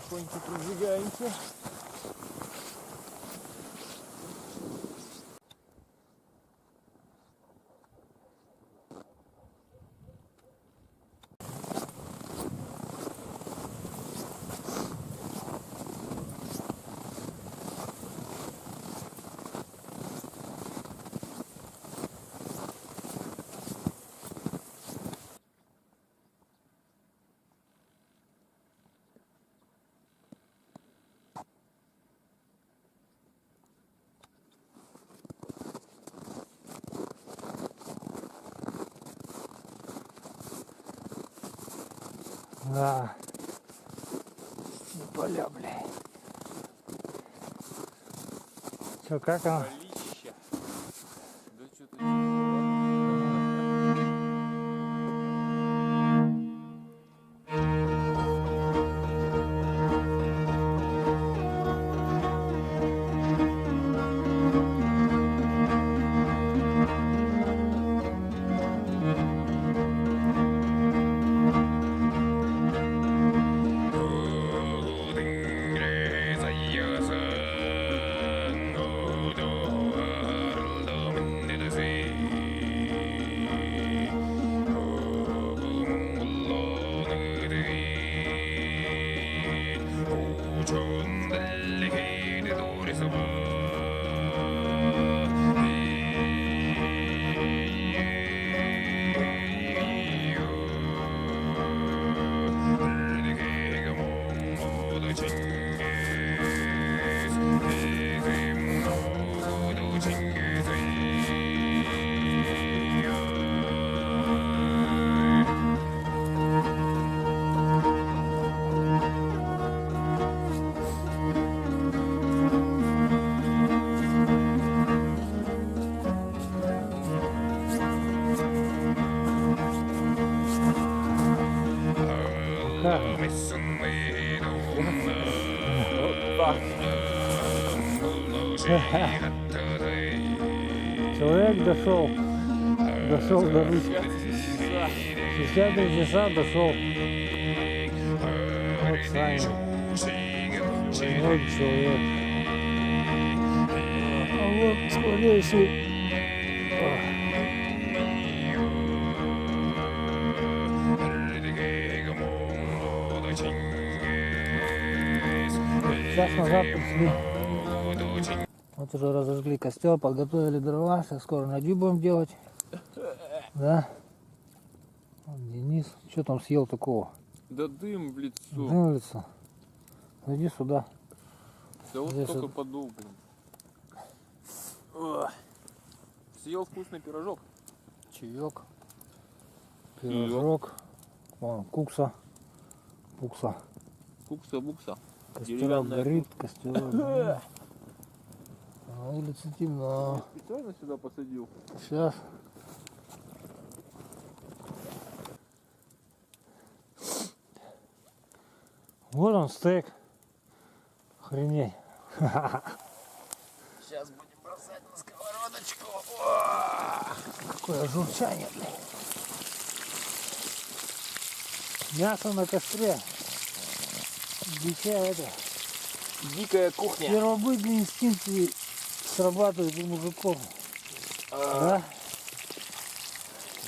потихоньку продвигаемся. Да. Поля, блядь. Че, как оно? Полища. Да что-то Человек дошел до ручки. 63 часа дошел. Вот сами. Много человек. А вот скорейший. Час назад пришли. Вот уже разожгли костер, подготовили дрова. Сейчас скоро надю будем делать. Да. Вот Денис. Что там съел такого? Да дым в лицо. Дым в лицо. Иди сюда. Да вот Здесь только вот. подул, блин. Ох. Съел вкусный пирожок. Чаек. Пирожок. Вон, кукса. Пукса. Кукса-букса. Костерок Деревянная горит, костерок горит. На улице темно. Я специально сюда посадил. Сейчас. Вот он стейк. Охренеть. Сейчас будем бросать на сковородочку. Какое журчание, блин. Мясо на костре. Дичая это. Дикая кухня. Первобытные инстинкты срабатывают у мужиков. Да?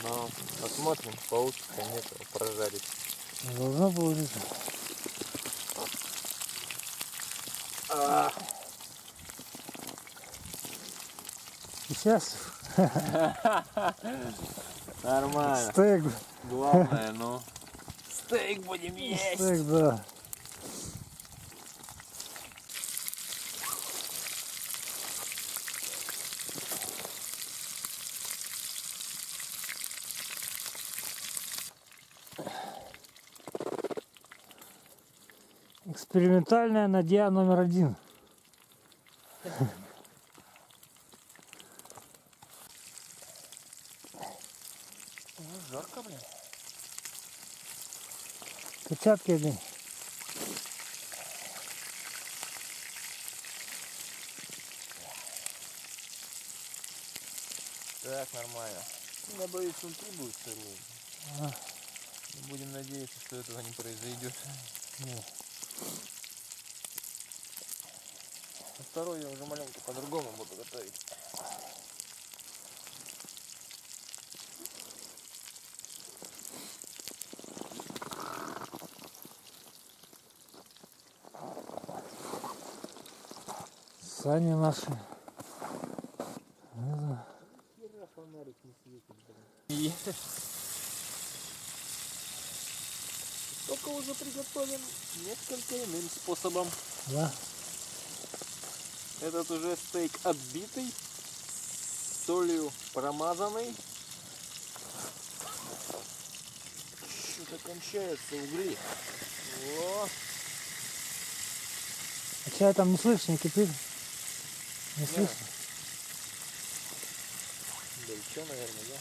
Ну, посмотрим, получится, нет, прожарить. Должно получиться. Сейчас Нормально. стейк. Главное, ну. Стейк будем есть. Стейк, да. Экспериментальная надья номер 1. Жарко, блин. Перчатки одни. Так, нормально. Я боюсь, внутри будет сырой. Будем надеяться, что этого не произойдет. Нет. второй я уже маленько по-другому буду готовить. Сани наши. И только уже приготовим несколько иным способом. Да. Этот уже стейк отбитый, солью промазанный. Что-то кончаются угли. О, А чай там не слышишь, не кипит? Не слышишь? горячо, наверное, да?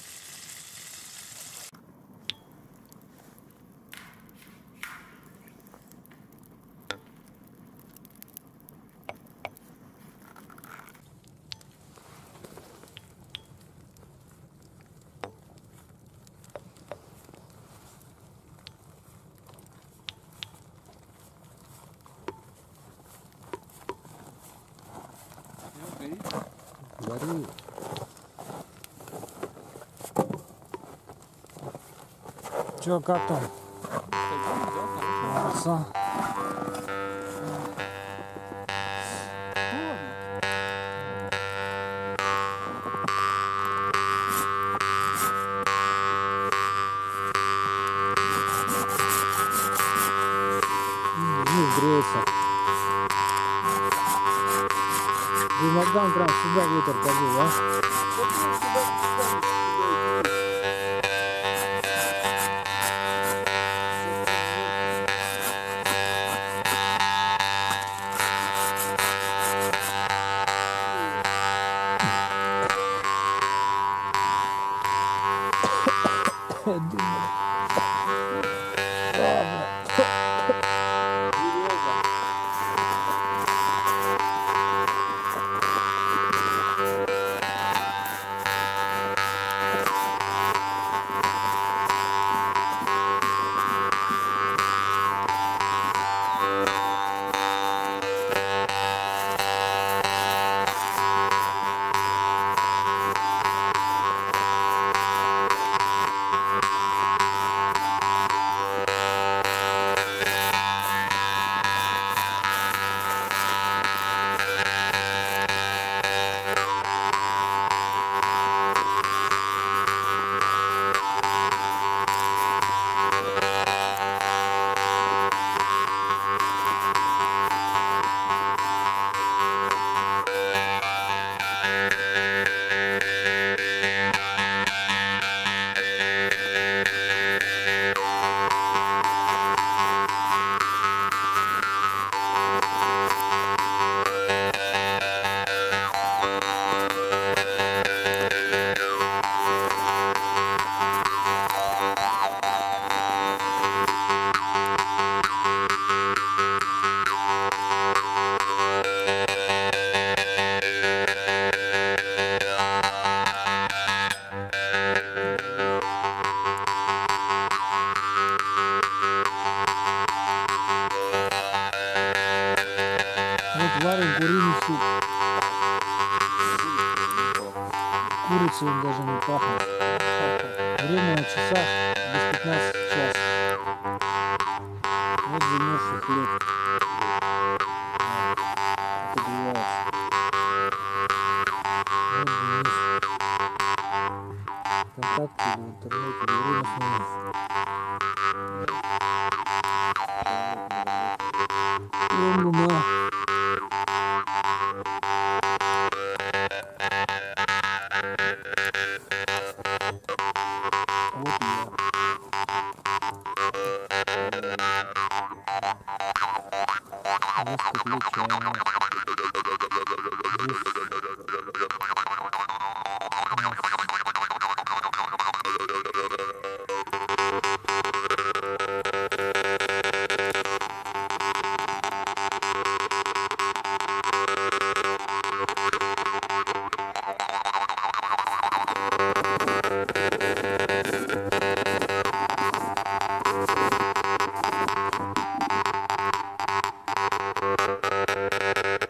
Гори. Чё, как там? Молодца. Не греется. Иногда он прям сюда ветер подул, а? Вот варим куриный суп. Курица он даже не пахнет. Время на часах без 15 час. Вот замерзший хлеб. Отогревается. Вот Денис. Контакты или в интернете, или время сменить. Да. Вот я. Здесь подключаем. Здесь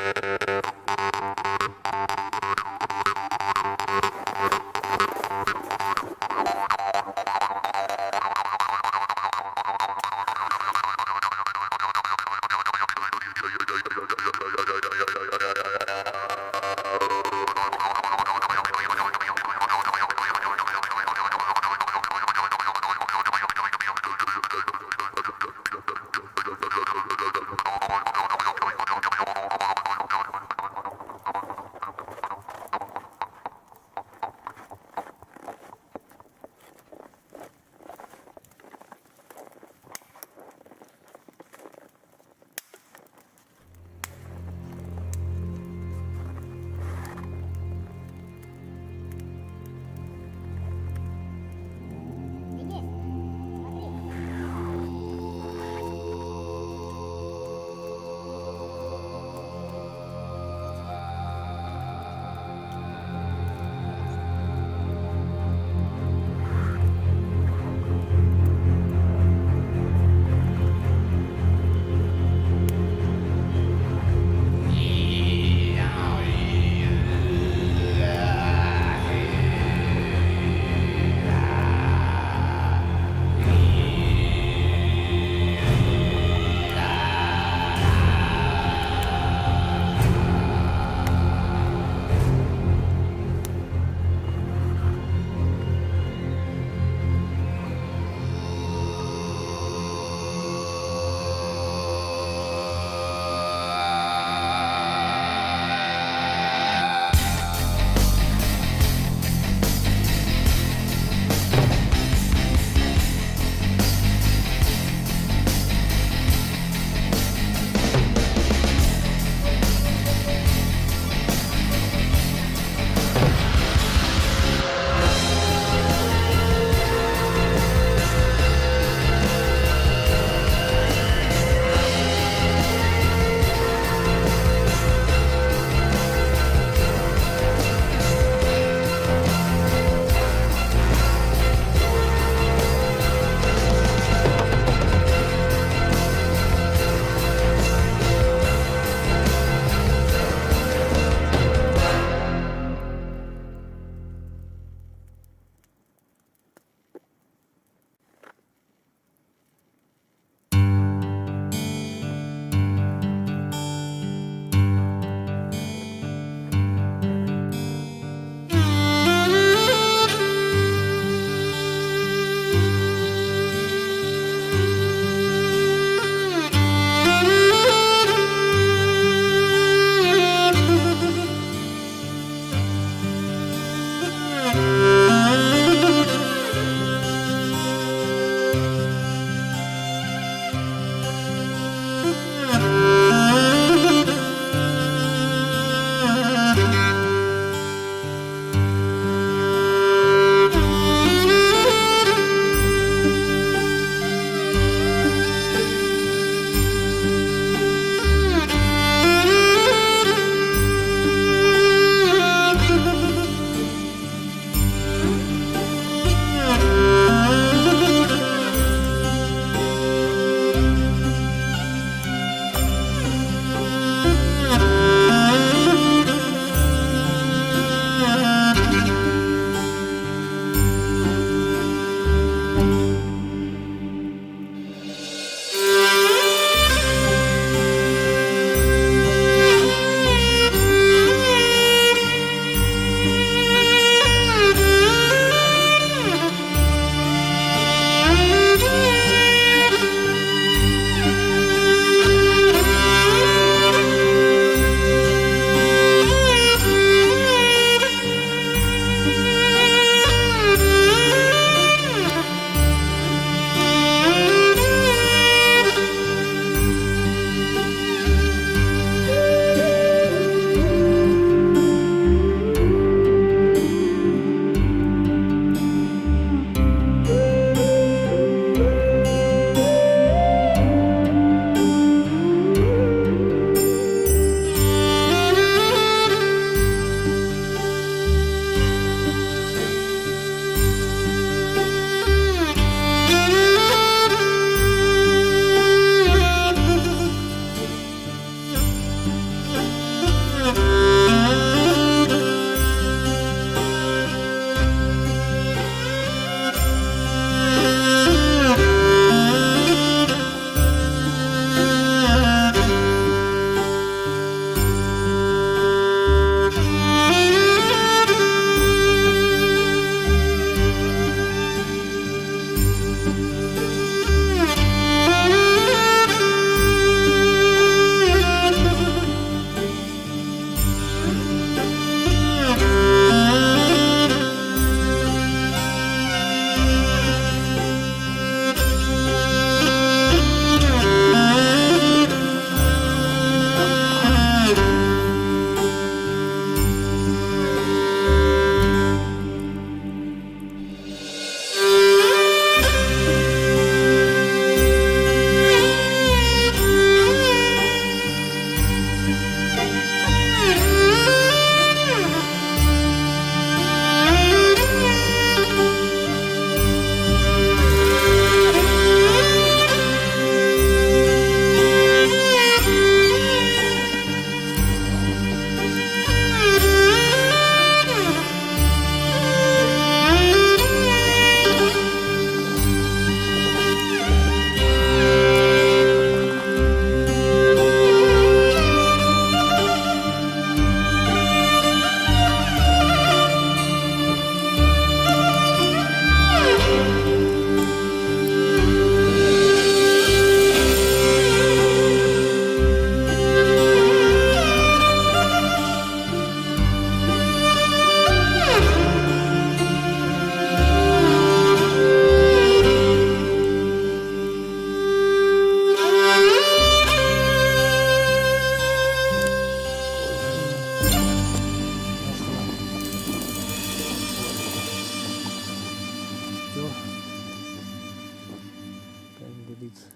кипит.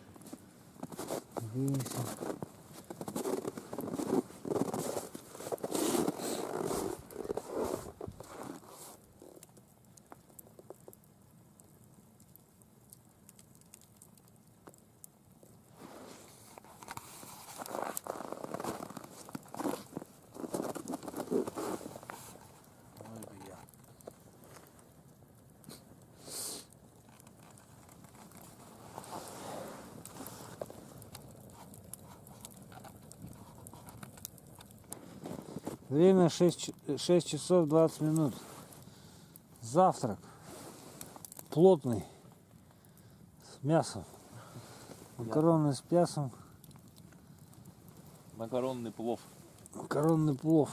8. Время 6 часов 20 минут. Завтрак плотный, с мясом. Макароны с мясом. Макаронный плов. Макаронный плов.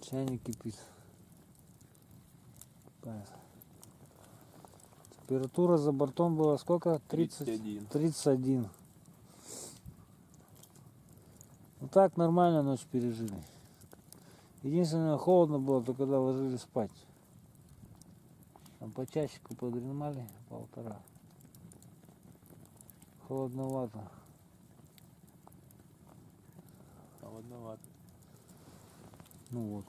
Чайник кипит. Температура за бортом была сколько? 31. 31. Ну так нормально ночь пережили. Единственное, холодно было, только когда ложились спать. Там по часику подремали, 1,5. Холодновато. Холодновато. Ну вот.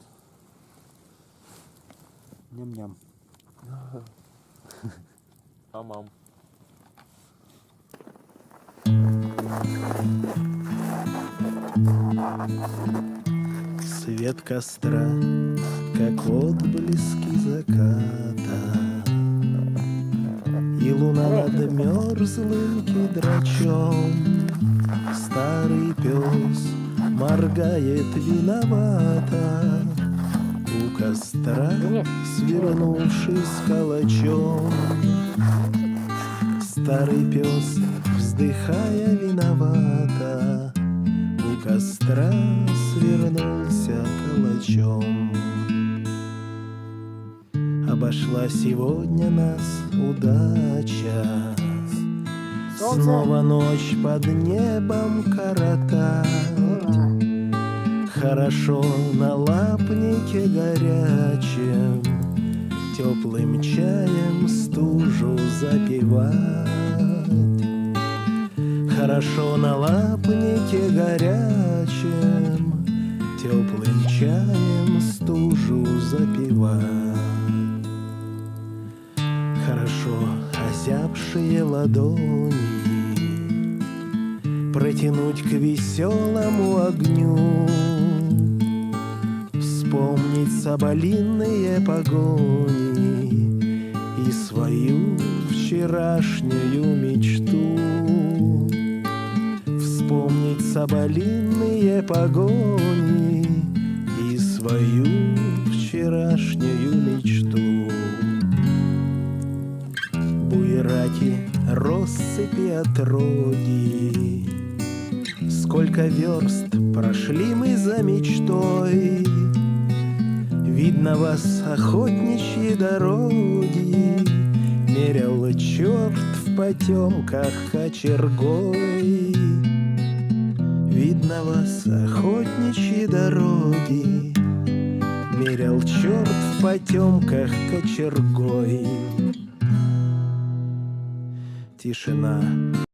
Ням-ням. Мам. Свет костра, как отблески заката, и луна над мерзлым кедрачом. Старый пес моргает виновато у костра, свернувшись калачом. Старый пес, вздыхая виновато, у костра свернулся калачом. Обошла сегодня нас удача, снова ночь под небом коротать. Хорошо на лапнике горячем, теплым чаем стужу запивать. Хорошо на лапнике горячем, теплым чаем стужу запивать. Хорошо озябшие ладони протянуть к веселому огню, вспомнить соболиные погони и свою вчерашнюю мечту. Вспомнить соболиные погони и свою вчерашнюю мечту. Буераки, россыпи отроги, сколько верст прошли мы за мечтой. Видно вас охотничьи дороги, мерял черт в потемках кочергой. Видно вас охотничьи дороги, мерял черт в потемках кочергой. Тишина.